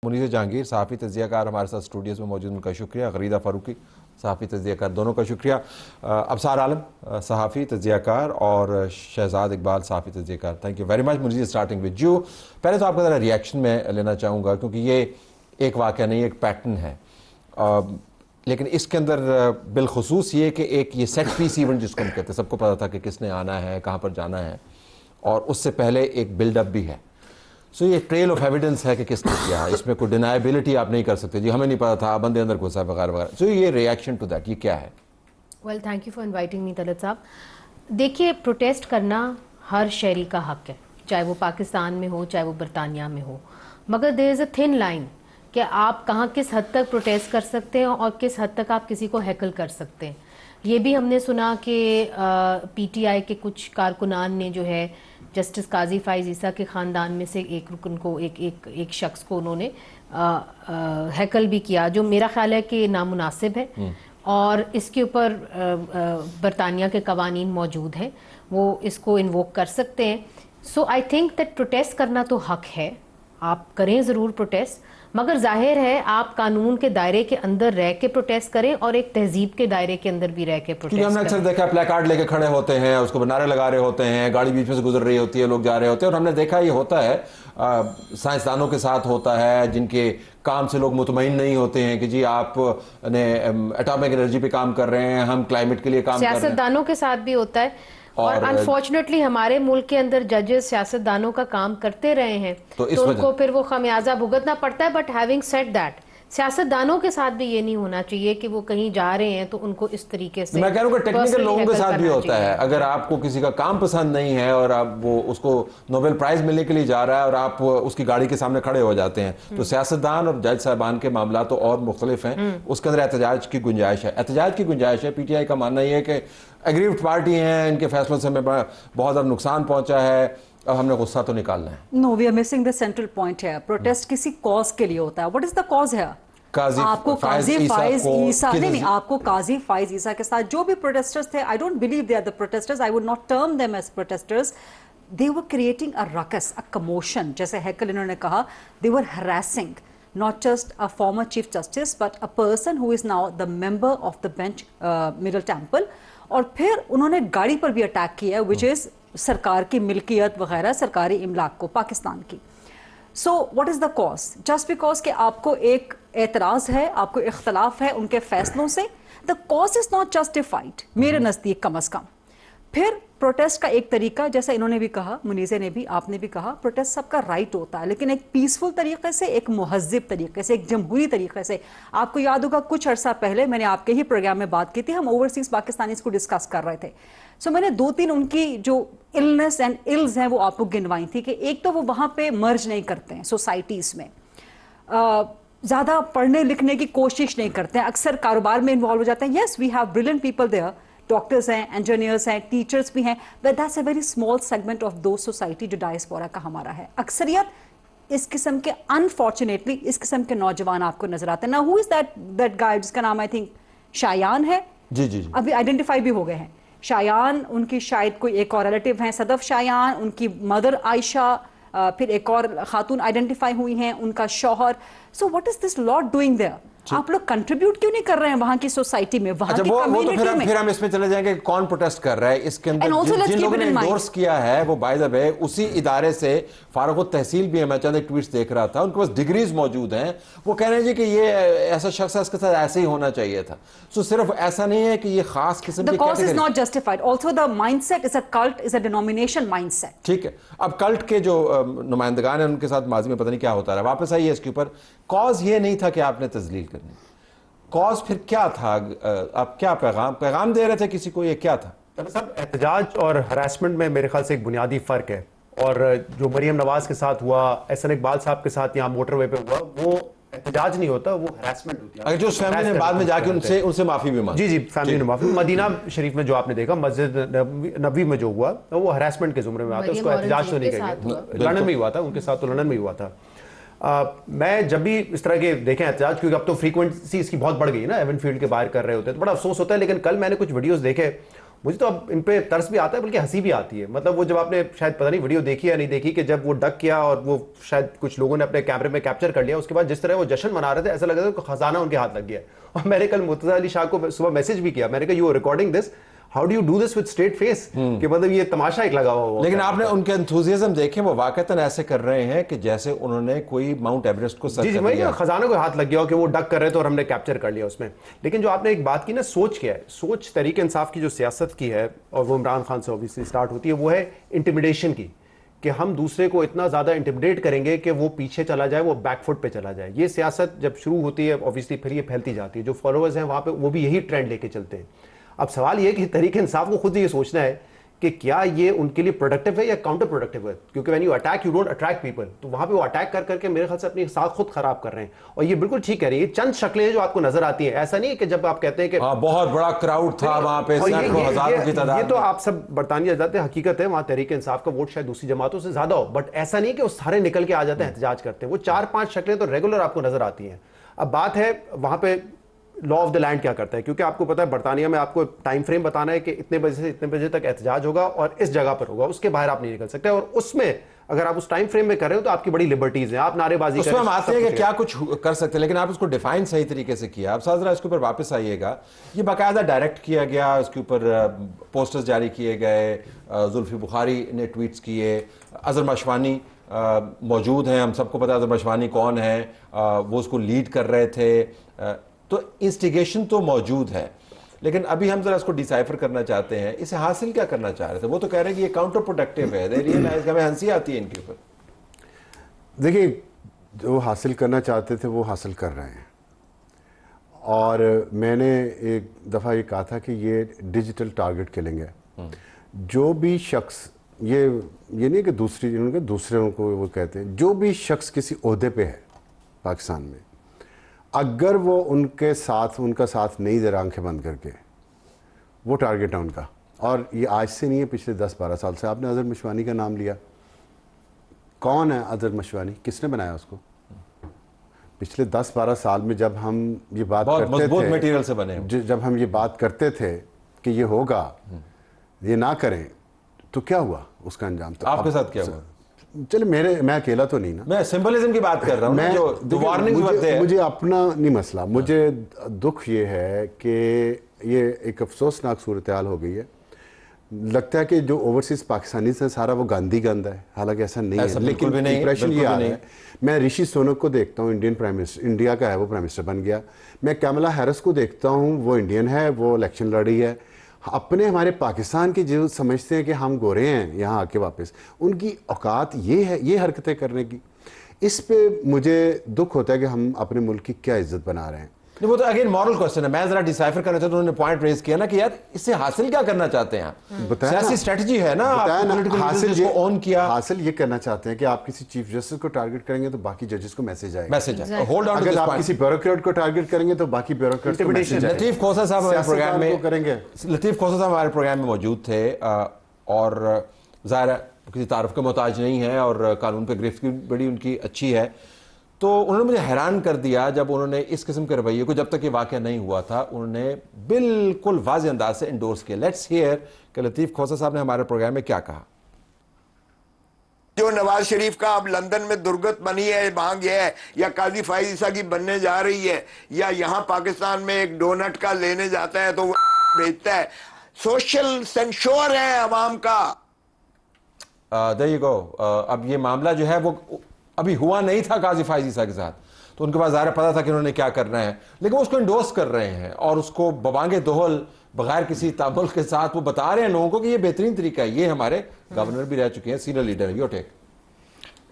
منیز جہانگیر صحافی تجزیہ کار ہمارے ساتھ اسٹوڈیوز میں موجود، ان کا شکریہ. غریدہ فاروقی صحافی تجزیہ کار، دونوں کا شکریہ. ابصار عالم صحافی تجزیہ کار اور شہزاد اقبال صحافی تجزیہ کار، thank you very much. Muneeza starting with you. پہلے تو آپ کا ذرا ریئیکشن میں لینا چاہوں گا کیونکہ یہ ایک واقعہ نہیں، ایک پیٹرن ہے، لیکن اس کے اندر بالخصوص یہ کہ ایک یہ سیٹ پیس ایونٹ جس کو ہم کہتے ہیں، سب کو پتا تھا کہ کس نے آنا ہے، کہاں پر جانا ہے، اور اس سے پہلے ایک بلڈ اپ بھی ہے. سو یہ ٹریل آف ایویڈنس ہے کہ کس نے کیا، اس میں کوئی ڈینائبلٹی آپ نہیں کر سکتے، جی ہمیں نہیں پتا تھا، بندے اندر گھسا وغیرہ وغیرہ. سو یہ ریئیکشن ٹو دیٹ، یہ کیا ہے؟ Well thank you for inviting me Talat صاحب. دیکھیے، پروٹیسٹ کرنا ہر شہری کا حق ہے، چاہے وہ پاکستان میں ہو چاہے وہ برطانیہ میں ہو، مگر دیر از اے تھن لائن کہ آپ کہاں کس حد تک پروٹیسٹ کر سکتے ہیں اور کس حد تک آپ کسی کو ہیکل کر سکتے ہیں. یہ بھی ہم نے سنا کہ پی ٹی آئی کے کچھ کارکنان نے جو ہے جسٹس قاضی فائز عیسیٰ کے خاندان میں سے ایک رکن کو ایک شخص کو انہوں نے ہیکل بھی کیا، جو میرا خیال ہے کہ نامناسب ہے، اور اس کے اوپر برطانیہ کے قوانین موجود ہیں، وہ اس کو انووک کر سکتے ہیں. سو آئی تھنک دیٹ پروٹیسٹ کرنا تو حق ہے، آپ کریں ضرور پروٹیسٹ، مگر ظاہر ہے آپ قانون کے دائرے کے اندر رہ کے پروٹیسٹ کریں اور ایک تہذیب کے دائرے کے اندر بھی رہ کے پروٹیسٹ کریں. ہم نے اکثر دیکھا پلے کارڈ لے کے کھڑے ہوتے ہیں، اس کو نعرے لگا رہے ہوتے ہیں، گاڑی بیچ میں سے گزر رہی ہوتی ہے، لوگ جا رہے ہوتے ہیں، اور ہم نے دیکھا یہ ہوتا ہے سائنسدانوں کے ساتھ ہوتا ہے جن کے کام سے لوگ مطمئن نہیں ہوتے ہیں کہ جی آپ نے ایٹامک انرجی پہ کام کر رہے ہیں، ہم کلائمیٹ کے لیے کام کر رہے ہیں. سیاستدانوں کے ساتھ بھی ہوتا ہے، اور انفارچونیٹلی ہمارے ملک کے اندر ججز سیاستدانوں کا کام کرتے رہے ہیں تو ان کو پھر وہ خمیازہ بھگتنا پڑتا ہے. بٹ ہیونگ سیڈ دیٹ، سیاستدانوں کے ساتھ بھی یہ نہیں ہونا چاہیے کہ وہ کہیں جا رہے ہیں تو ان کو اس طریقے سے. میں کہہ رہا ہوں کہ ٹیکنیکل لوگوں کے ساتھ بھی ہوتا ہے. اگر آپ کو کسی کا کام پسند نہیں ہے اور آپ وہ اس کو نوبل پرائز ملنے کے لیے جا رہا ہے اور آپ اس کی گاڑی کے سامنے کھڑے ہو جاتے ہیں، تو سیاستدان اور جج صاحبان کے معاملات تو اور مختلف ہیں، اس کے اندر احتجاج کی گنجائش ہے. احتجاج کی گنجائش ہے. پی ٹی آئی کا ماننا یہ ہے کہ ایگریوڈ پارٹی ہیں، ان کے فیصلوں سے ہمیں بہت زیادہ نقصان پہنچا ہے، اب ہم نے غصہ تو نکالنا ہے. No, we are missing the central point ہے. پروٹیسٹ کسی کاز کے لیے ہوتا ہے. واٹ از دا کاز ہے؟ آپ کو قاضی فائز عیسیٰ نہیں، آپ کو قاضی فائز عیسیٰ کے ساتھ جو بھی پروٹیسٹرز تھے، I don't believe they are the protesters, I would not term them as protesters. They were creating a ruckus, a commotion. جیسے ہیکل انہوں نے کہا, they were harassing not just a former chief justice but a person who is now the member of the bench, Middle Temple. اور پھر انہوں نے گاڑی پر بھی اٹیک کیا which is سرکار کی ملکیت وغیرہ، سرکاری املاک کو، پاکستان کی. So what is the cause? Just because کہ آپ کو ایک اعتراض ہے، آپ کو اختلاف ہے ان کے فیصلوں سے، the cause is not justified میرے نزدیک کم از کم. پھر پروٹیسٹ کا ایک طریقہ، جیسا انہوں نے بھی کہا، منیزے نے بھی، آپ نے بھی کہا، پروٹیسٹ سب کا رائٹ ہوتا ہے، لیکن ایک پیسفل طریقے سے، ایک مہذب طریقے سے، ایک جمہوری طریقے سے. آپ کو یاد ہوگا کچھ عرصہ پہلے میں نے آپ کے ہی پروگرام میں بات کی تھی، ہم اوورسیز پاکستانیز کو ڈسکس کر رہے تھے. سو میں نے 2-3 ان کی جو النس اینڈ الز ہیں وہ آپ کو گنوائی تھی، کہ ایک تو وہ وہاں پہ مرج نہیں کرتے ہیں سوسائٹیز میں، زیادہ پڑھنے لکھنے کی کوشش نہیں کرتے ہیں، اکثر کاروبار میں انوالو ہو جاتے ہیں. Yes we have brilliant people there, doctors ہیں، انجینئرز ہیں، ٹیچرز بھی ہیں، but that's a very small segment of those society جو ڈائسپورا کا ہمارا ہے. اکثریت اس قسم کے انفارچونیٹلی اس قسم کے نوجوان آپ کو نظر آتے ہیں. نا ہو از دیٹ گائے جس کا نام آئی تھنک شایان ہے، جی ابھی آئیڈینٹیفائی بھی ہو گئے ہیں. شایان، ان کی شاید کوئی ایک اور ریلیٹیو ہیں صدف شایان، ان کی مدر عائشہ، پھر ایک اور خاتون آئیڈینٹیفائی ہوئی ہیں، ان کا شوہر. So what is this lot doing there? آپ لوگ کنٹریبیوٹ کیوں نہیں کر رہے ہیں وہاں کی سوسائٹی میں، وہاں کی کمیونٹی میں؟ پھر ہم اس میں چلے جائیں گے کون پروٹیسٹ کر رہا ہے. اس کے اندر جن لوگوں نے انڈورس کیا ہے وہ بائی دا وے اسی ادارے سے فارغ التحصیل بھی ہے. میں چند ایک ٹویٹس دیکھ رہا تھا، ان کے پاس ڈگریز موجود ہیں. وہ کہہ رہے ہیں جی کہ یہ ایسا شخص ہے، اس کے ساتھ ایسے ہی ہونا چاہیے تھا. سو صرف ایسا نہیں ہے کہ یہ خاص قسم کی The cause is not justified. Also the mindset is a cult, is a denomination mindset. ٹھیک ہے. اب کلٹ کے جو نمائندگان ہیں ان کے ساتھ ماضی میں پتہ نہیں کیا ہوتا رہا. واپس آئیے اس کے اوپر. کاز یہ نہیں تھا کہ آپ نے تذلیل کرنی، کاز پھر کیا تھا؟ آپ کیا پیغام دے رہے تھے کسی کو، یہ کیا تھا؟ صاحب احتجاج اور ہراسمنٹ میں میرے خیال سے ایک بنیادی فرق ہے. اور جو مریم نواز کے ساتھ ہوا، احسن اقبال صاحب کے ساتھ یہاں موٹر وے پہ ہوا، وہ احتجاج نہیں ہوتا، وہ ہراسمنٹ ہوتی ہے. اگر جو اس فیملی نے بعد میں جا کے ان سے معافی بھی مانگی. جی فیملی نے معافی. مدینہ شریف میں جو آپ نے دیکھا، مسجد نبوی میں جو ہوا وہ ہراسمنٹ کے زمرے میں آتا ہے، اس کو احتجاج تو نہیں کہیں گے. لندن میں ہی ہوا تھا، ان کے ساتھ تو لندن میں ہی ہوا تھا. میں جب بھی اس طرح کے دیکھیں احتجاج، کیونکہ اب تو فریکوینسی اس کی بہت بڑھ گئی ہے نا، ایون فیلڈ کے باہر کر رہے ہوتے ہیں تو بڑا افسوس ہوتا ہے. لیکن کل میں نے کچھ ویڈیوز دیکھے، مجھے تو اب ان پہ ترس بھی آتا ہے بلکہ ہنسی بھی آتی ہے. مطلب وہ جب آپ نے شاید پتہ نہیں ویڈیو دیکھی یا نہیں دیکھی کہ جب وہ ڈک کیا اور وہ شاید کچھ لوگوں نے اپنے کیمرے میں کیپچر کر لیا, اس کے بعد جس طرح وہ جشن منا رہے تھے ایسا لگ رہا تھا کہ خزانہ ان کے ہاتھ لگ گیا. اور میں نے کل مرتضیٰ علی شاہ کو صبح میسج بھی کیا, میں نے کہا you are recording this, how do you do this with straight face, کہ مطلب یہ تماشا ایک لگا ہوا. لیکن آپ نے ان کے انتھوزیازم دیکھیں, وہ واقعتاً ایسے کر رہے ہیں کہ جیسے انہوں نے کوئی ماؤنٹ ایوریسٹ کو سر کر دیا. خزانہ کو ہاتھ لگ گیا کہ وہ ڈک کر رہے تھے اور ہم نے کیپچر کر لیا اس میں. لیکن جو آپ نے ایک بات کی نا, سوچ کیا ہے, سوچ تحریک انصاف کی جو سیاست کی ہے, اور وہ عمران خان سے اوبیسلی اسٹارٹ ہوتی ہے, وہ ہے انٹیمیڈیشن کی, کہ ہم دوسرے کو اتنا زیادہ انٹیمیڈیٹ کریں گے کہ وہ پیچھے چلا جائے, وہ بیک فٹ پہ چلا جائے. یہ سیاست جب شروع ہوتی ہے اوبیسلی پھر یہ پھیلتی جاتی ہے. جو فالوورز ہیں وہاں پہ وہ بھی یہی ٹرینڈ لے کے چلتے ہیں. اب سوال یہ کہ تحریک انصاف کو خود یہ سوچنا ہے کہ کیا یہ ان کے لیے پروڈکٹیو ہے یا کاؤنٹر پروڈکٹیو ہے, کیونکہ when you attack you don't attract people. تو وہاں پہ وہ اٹیک کر کے میرے خیال سے اپنی ساکھ خود خراب کر رہے ہیں. اور یہ بالکل ٹھیک کہہ رہی ہے, یہ چند شکلیں ہیں جو آپ کو نظر آتی ہیں. ایسا نہیں ہے کہ جب آپ کہتے ہیں کہ بہت بڑا کراؤڈ تھا وہاں پہ, سینکڑوں ہزاروں کی تعداد, یہ تو آپ سب برطانیہ جاتے ہیں, حقیقت ہے وہاں تحریک انصاف کا ووٹ شاید دوسری جماعتوں سے زیادہ ہو, بٹ ایسا نہیں کہ وہ سارے نکل کے آ جاتے ہیں احتجاج کرتے ہیں. وہ 4-5 شکلیں تو ریگولر آپ کو نظر آتی ہیں. اب بات ہے وہاں پہ لا آف دا لینڈ کیا کرتا ہے, کیونکہ آپ کو پتا ہے برطانیہ میں آپ کو ٹائم فریم بتانا ہے کہ اتنے بجے سے اتنے بجے تک احتجاج ہوگا اور اس جگہ پر ہوگا, اس کے باہر آپ نہیں نکل سکتے. اور اس میں اگر آپ اس ٹائم فریم میں کر رہے ہو تو آپ کی بڑی لبرٹیز ہیں, آپ نعرے بازی اس میں ہم آتے ہیں کہ کیا کچھ کر سکتے ہیں, لیکن آپ اس کو ڈیفائن صحیح طریقے سے کیا. اب سازرا اس کے اوپر واپس آئیے گا. یہ باقاعدہ ڈائریکٹ کیا گیا, اس کے اوپر پوسٹرز جاری کیے گئے, زلفی بخاری نے ٹویٹس کیے, اظہر مشوانی موجود ہیں, ہم سب کو پتا ہے اظہر مشوانی کون ہے, وہ اس کو لیڈ کر رہے تھے. تو انسٹیگیشن تو موجود ہے, لیکن ابھی ہم ذرا اس کو ڈیسائفر کرنا چاہتے ہیں. اسے حاصل کیا کرنا چاہ رہے تھے؟ وہ تو کہہ رہے ہیں کہ یہ کاؤنٹر پروڈکٹیو ہے, ہمیں ہنسی آتی ہے ان کے اوپر. دیکھیے جو حاصل کرنا چاہتے تھے وہ حاصل کر رہے ہیں. اور میں نے ایک دفعہ یہ کہا تھا کہ یہ ڈیجیٹل ٹارگٹ کلنگ ہے. جو بھی شخص یہ نہیں کہ دوسروں کو وہ کہتے ہیں, جو بھی شخص کسی عہدے پہ ہے پاکستان میں, اگر وہ ان کا ساتھ نہیں دے رہا آنکھیں بند کر کے, وہ ٹارگٹ ہے ان کا. اور یہ آج سے نہیں ہے, پچھلے 10-12 سال سے. آپ نے اظہر مشوانی کا نام لیا, کون ہے اظہر مشوانی, کس نے بنایا اس کو؟ پچھلے 10-12 سال میں جب ہم یہ بات کرتے تھے, جب ہم یہ بات کرتے تھے کہ یہ ہوگا, یہ نہ کریں, تو کیا ہوا اس کا انجام؟ تو آپ کے ساتھ کیا ہوا؟ چلے میں اکیلا تو نہیں نا, میں سمبلزم کی بات کر رہا ہوں. مجھے اپنا نہیں مسئلہ, مجھے دکھ یہ ہے کہ یہ ایک افسوسناک صورتحال ہو گئی ہے. لگتا ہے کہ جو اوورسیز پاکستانی سے سارا وہ گاندھی گند ہے, حالانکہ ایسا نہیں ہے. لیکن امپریشن یہ آ رہا ہے. میں رشی سونک کو دیکھتا ہوں, انڈین پرائم منسٹر, انڈیا کا ہے, وہ پرائم منسٹر بن گیا. میں کملا ہیرس کو دیکھتا ہوں, وہ انڈین ہے, وہ الیکشن لڑی ہے. اپنے ہمارے پاکستان کی جو سمجھتے ہیں کہ ہم گورے ہیں یہاں آ کے واپس, ان کی اوقات یہ ہے یہ حرکتیں کرنے کی. اس پہ مجھے دکھ ہوتا ہے کہ ہم اپنے ملک کی کیا عزت بنا رہے ہیں. وہ تو اگین مورل کوسچن ہے. میں ذرا ڈیسائفر کرنا چاہتا ہوں, انہوں نے پوائنٹ ریز کیا نا کہ یار اس سے حاصل کیا کرنا چاہتے ہیں. سیاسی اسٹریٹجی ہے نا, حاصل یہ کرنا چاہتے ہیں کہ آپ کسی چیف جسٹس کو ٹارگٹ کریں گے تو باقی ججز کو میسج آئے گا. Hold on. اگر آپ کسی بیوروکریٹ کو ٹارگٹ کریں گے تو باقی بیوروکریٹ کو میسج آئے گا. لطیف کھوسہ صاحب ہمارے پروگرام میں موجود تھے, اور ظاہر ہے کسی تعارف کے محتاج نہیں ہے, اور قانون پہ گرفت بھی بڑی ان کی اچھی ہے. تو انہوں نے مجھے حیران کر دیا جب انہوں نے اس قسم کے رویے کو, جب تک یہ واقعہ نہیں ہوا تھا, انہوں نے بالکل واضح انداز سے انڈورس کیا. لیٹس ہیئر کہ لطیف کھوسہ صاحب نے ہمارے پروگرام میں کیا کہا. جو نواز شریف کا اب لندن میں درگت بنی ہے, وہاں گیا ہے, یا قاضی فائز عیسیٰ کی بننے جا رہی ہے, یا یہاں پاکستان میں ایک ڈونٹ کا لینے جاتا ہے تو وہ بھیجتا ہے, سوشل سینشور ہے عوام کا. there you go. اب یہ معاملہ جو ہے وہ ابھی ہوا نہیں تھا قاضی فائز عیسیٰ کے ساتھ, تو ان کے پاس ظاہر پتا تھا کہ انہوں نے کیا کرنا ہے, لیکن وہ اس کو انڈورس کر رہے ہیں اور اس کو ببانگ دہل بغیر کسی تعامل کے ساتھ وہ بتا رہے ہیں لوگوں کو کہ یہ بہترین طریقہ ہے. یہ ہمارے گورنر بھی رہ چکے ہیں, سینئر لیڈر ہیں. Your take.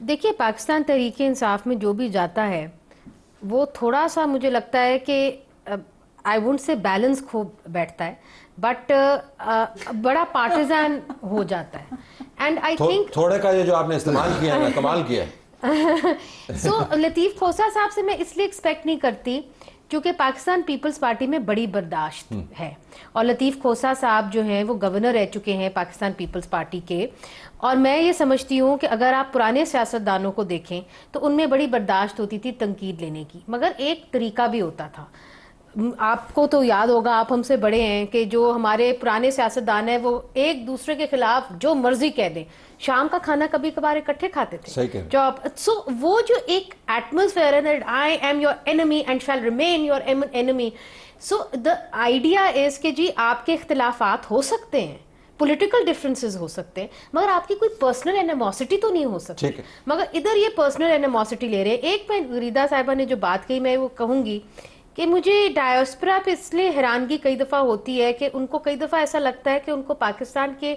دیکھیے پاکستان تحریک انصاف میں جو بھی جاتا ہے وہ تھوڑا سا مجھے لگتا ہے کہ آئی وونٹ سے بیلنس کھو بیٹھتا ہے, بٹ بڑا پارٹیزن ہو جاتا ہے. اینڈ آئی تھنک تھوڑے کا یہ جو آپ نے استعمال کیا ہے کمال کیا ہے. سو لطیف کھوسہ صاحب سے میں اس لیے ایکسپیکٹ نہیں کرتی کیونکہ پاکستان پیپلز پارٹی میں بڑی برداشت ہے, اور لطیف کھوسہ صاحب جو ہیں وہ گورنر رہ چکے ہیں پاکستان پیپلز پارٹی کے, اور میں یہ سمجھتی ہوں کہ اگر آپ پرانے سیاستدانوں کو دیکھیں تو ان میں بڑی برداشت ہوتی تھی تنقید لینے کی, مگر ایک طریقہ بھی ہوتا تھا. آپ کو تو یاد ہوگا, آپ ہم سے بڑے ہیں, کہ جو ہمارے پرانے سیاستدان ہیں وہ ایک دوسرے کے خلاف جو مرضی کہہ دیں, شام کا کھانا کبھی کبھار اکٹھے کھاتے تھے. سو وہ جو ایک ایٹماسفیئر ہے that I am your enemy and shall remain your enemy. So the idea is کہ جی آپ کے اختلافات ہو سکتے ہیں, پولیٹیکل ڈفرینسز ہو سکتے ہیں, مگر آپ کی کوئی پرسنل اینیموسٹی تو نہیں ہو سکتی. مگر ادھر یہ پرسنل اینیموسٹی لے رہے ہیں. ایک میں غریدہ صاحبہ نے جو بات کہی میں وہ کہوں گی کہ مجھے ڈائسپورا پہ اس لیے حیرانگی کئی دفعہ ہوتی ہے کہ ان کو کئی دفعہ ایسا لگتا ہے کہ ان کو پاکستان کے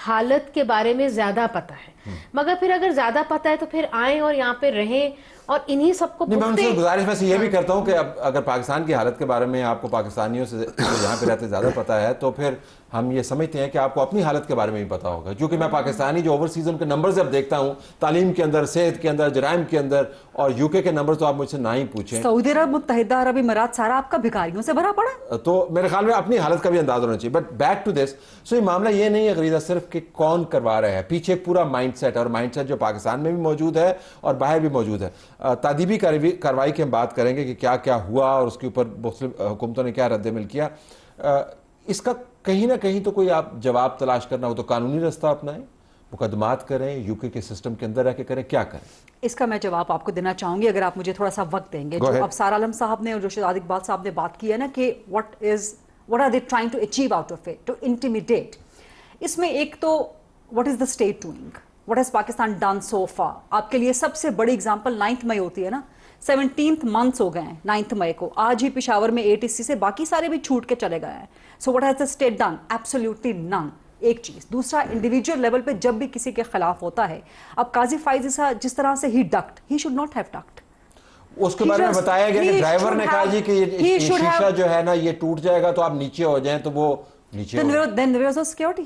حالت کے بارے میں زیادہ پتہ ہے, مگر پھر اگر زیادہ پتہ ہے تو پھر آئیں اور یہاں پہ رہیں اور انہی سب کو میں ان سے گزارش میں سے یہ بھی کرتا ہوں کہ اب اگر پاکستان کی حالت کے بارے میں آپ کو پاکستانیوں سے جہاں پہ رہتے زیادہ پتہ ہے تو پھر ہم یہ سمجھتے ہیں کہ آپ کو اپنی حالت کے بارے میں بھی پتہ ہوگا, کیونکہ میں پاکستانی جو اوورسیز ان کے نمبرز اب دیکھتا ہوں, تعلیم کے اندر, صحت کے اندر, جرائم کے اندر, اور یو کے نمبر تو آپ مجھ سے نہ ہی پوچھیں. سعودی عرب, متحدہ عرب امارات سارا آپ کا بھکاریوں سے بھرا پڑا, تو میرے خیال میں اپنی حالت کا بھی انداز ہونا چاہیے. بٹ بیک ٹو دس, سو یہ معاملہ یہ نہیں ہے غریدہ صرف کہ کون کروا رہا ہے, پیچھے ایک پورا مائنڈ سیٹ, اور مائنڈ سیٹ جو پاکستان میں بھی موجود ہے اور باہر بھی موجود ہے. تعدیبی کارروائی کی ہم بات کریں گے کہ کیا کیا ہوا اور اس کے اوپر مختلف حکومتوں نے کیا رد عمل کیا. اس کا کہیں نہ کہیں تو کوئی آپ جواب تلاش کرنا ہو تو قانونی رستہ اپنائیں, مقدمات کریں, یو کے سسٹم کے اندر رہ کے کریں, کیا کریں. اس کا میں جواب آپ کو دینا چاہوں گی اگر آپ مجھے تھوڑا سا وقت دیں گے. جو ابصار عالم صاحب نے اور جو شہزاد اقبال صاحب نے بات کی ہے نا کہ what are they trying to achieve out of it, to intimidate. اس میں ایک تو what is the state doing, what has Pakistan done so far. آپ کے لیے سب سے بڑی ایگزامپل 9th مئی ہوتی ہے نا, 17th months ہو گئے ہیں 9th مئی کو, آج ہی پشاور میں 8 سے باقی سارے بھی چھوٹ کے چلے گئے ہیں. So what has the state done? Absolutely none. ایک چیز. دوسرا, انڈیویجول لیول پہ جب بھی کسی کے خلاف ہوتا ہے, اب قاضی فائز عیسیٰ جس طرح سے he should not have ducked. اس کے بارے میں بتایا گیا کہ ڈرائیور نے کہا جی کہ یہ شیشہ جو ہے نا یہ ٹوٹ جائے گا تو آپ نیچے ہو جائیں, تو وہ نیچے ہو گئے. Then there was no security.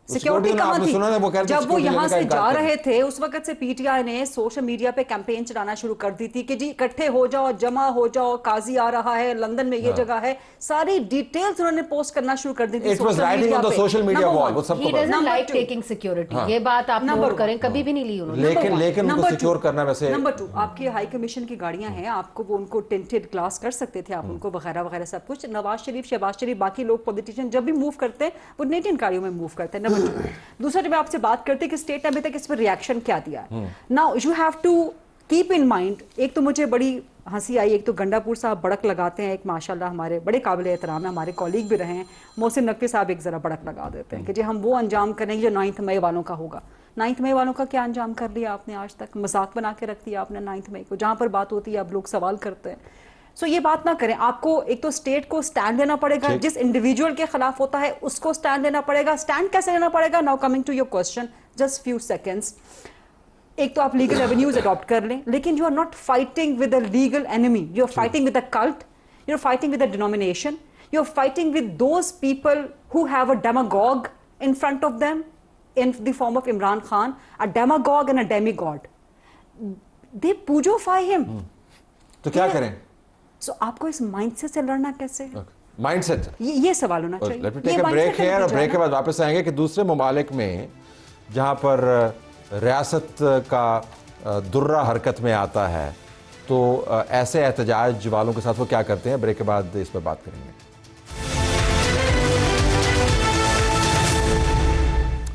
Security کہاں تھی جب وہ یہاں سے جا رہے تھے؟ اس وقت سے پی ٹی آئی نے سوشل میڈیا پہ کیمپین چلانا شروع کر دی تھی کہ جی اکٹھے ہو جاؤ, جمع ہو جاؤ, قاضی آ رہا ہے, لندن میں یہ جگہ ہے, ساری ڈیٹیلز انہوں نے پوسٹ کرنا شروع کر دی تھی سوشل میڈیا پہ. He doesn't like taking security. یہ بات آپ نوٹ کریں, کبھی بھی نہیں لی انہوں نے. لیکن ان کو سیکیور کرنا ویسے. نمبر 2, آپ کی ہائی کمیشن کی گاڑیاں ہیں, آپ کو وہ ان کو ٹینٹڈ گلاس کر سکتے تھے آپ ان کو, وغیرہ وغیرہ سب کچھ. نواز شریف, شہباز شریف, باقی لوگ پولیٹیشین جب بھی موو کرتے ہیں وہ نیٹن گاڑیوں میں موو کرتے ہیں. نمبر 2, دوسرا جب میں آپ سے بات کرتے کہ اسٹیٹ نے ابھی تک اس پر ریاکشن کیا دیا ہے. Now you have to keep in mind, ایک تو مجھے بڑی ہنسی آئی, ایک تو گنڈا پور صاحب بڑک لگاتے ہیں, ایک ماشاءاللہ ہمارے بڑے قابل احترام ہیں, ہمارے کولیگ بھی رہے ہیں, محسن نقوی صاحب ایک ذرا بڑک لگا دیتے ہیں کہ جی ہم وہ انجام کریں جو 9th مئی والوں کا ہوگا. 9th مئی والوں کا کیا انجام کر لیا آپ نے آج تک؟ مذاق بنا کے رکھ دیا آپ نے 9th مئی کو, جہاں پر بات ہوتی ہے اب لوگ سوال کرتے ہیں. سو یہ بات نہ کریں. آپ کو ایک تو اسٹیٹ کو سٹینڈ لینا پڑے گا, جس انڈیویجول کے خلاف ہوتا ہے اس کو سٹینڈ لینا پڑے گا. سٹینڈ کیسے لینا پڑے گا؟ Now coming to your question, just few seconds. ایک تو آپ لیگل ایونیوز اڈاپٹ کر لیں, لیکن you are not fighting with a legal enemy, you are fighting with a cult, you are fighting with a denomination, you are fighting with those people who have a demagogue in front of them in the form of Imran Khan, a demagogue and a demigod. They pujofy him. تو کیا کریں؟ So آپ کو اس mind set سے لڑنا کیسے؟ Mind set یہ سوال ہونا چاہیے. Let me take a break ہے, اور بریک کے بعد واپس آئیں گے کہ دوسرے ممالک میں جہاں پر ریاست کا درہ حرکت میں آتا ہے تو ایسے احتجاج والوں کے ساتھ وہ کیا کرتے ہیں. بریک کے بعد اس پر بات کریں گے.